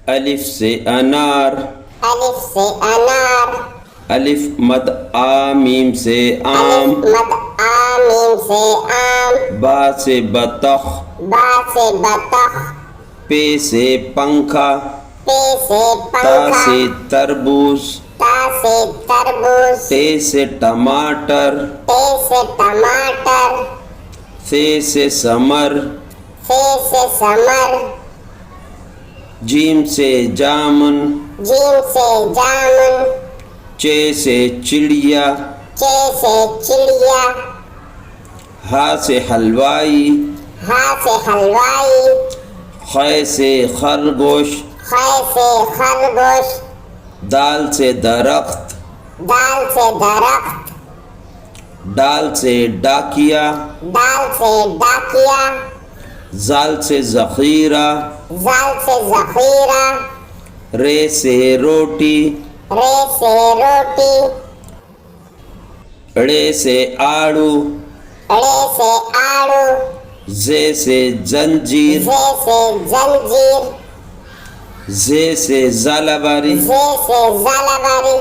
الف سے انار، الف سے انار، الف مد آ میم سے آم، الف مد آ میم سے آم، با سے بطخ، با سے بطخ، پے سے پنکھا، پے سے تا پنکھا، سے تربوز، تا سے تربوز، ٹے سے ٹماٹر، ٹے سے ٹماٹر، ثے سے ثمر، ثے سے ثمر، جیم سے جامن، جیم سے جامن، چے سے چڑیا، چے سے چڑیا، ہا سے حلوائی، ہا سے حلوائی، خے سے خرگوش، خے سے خرگوش، دال سے درخت، دال سے درخت، ڈال سے ڈاکیا، دال سے ڈاکیا، زال سے ذخیرہ، زال سے ذخیرہ، رے سے روٹی، رے سے روٹی، ڑے سے آڑو، ڑے سے آڑو، زے سے زنجیر، زے سے زنجیر، زے سے زالباری، زے سے زالباری،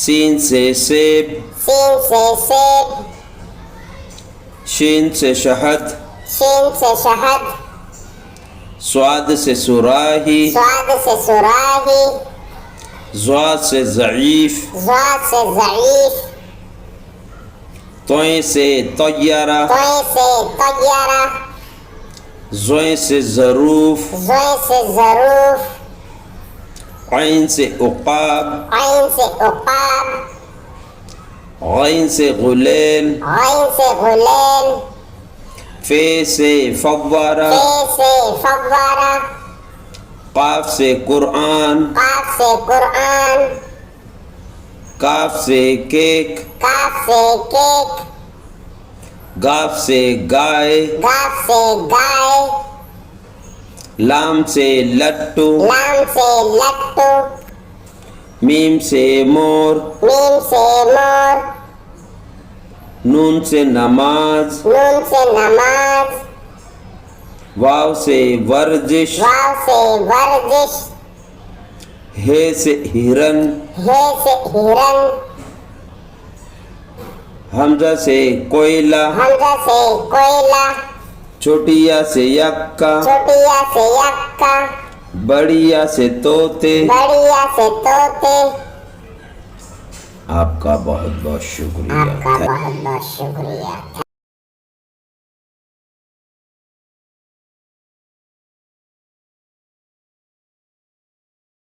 سین سے سیب، سین سے سیب، شین سے شہد، شین سے شہد، سواد سے سراہی، سواد سے سراہی، ضاد سے ضعیف، ضاد سے ضعیف، توئیں سے طیارہ، توئیں سے طیارہ، زوئیں سے ظروف، زوئیں سے ظروف، عین سے عقاب، عین سے عقاب، غین سے غلیل، غین سے غلیل، فے سے فوارہ، فے سے فوارہ، قاف سے قرآن، قاف سے قرآن، کاف سے کیک، کاف سے کیک، گاف سے گائے، گاف سے گائے، لام سے لٹو، لام سے لٹو، میم سے مور، میم سے مور، نون سے نماز، نون سے نماز، واو سے ورزش، واو سے ورزش، ہے سے ہرن، ہے سے ہرن، حمزہ سے کوئلہ، حمزہ سے کوئلہ، چھوٹی یا سے یکا، چھوٹی یا سے یکا، بڑی یا سے طوطے۔ بڑی یا سے طوطے۔ آپ کا بہت بہت شکریہ۔ آپ کا بہت بہت شکریہ۔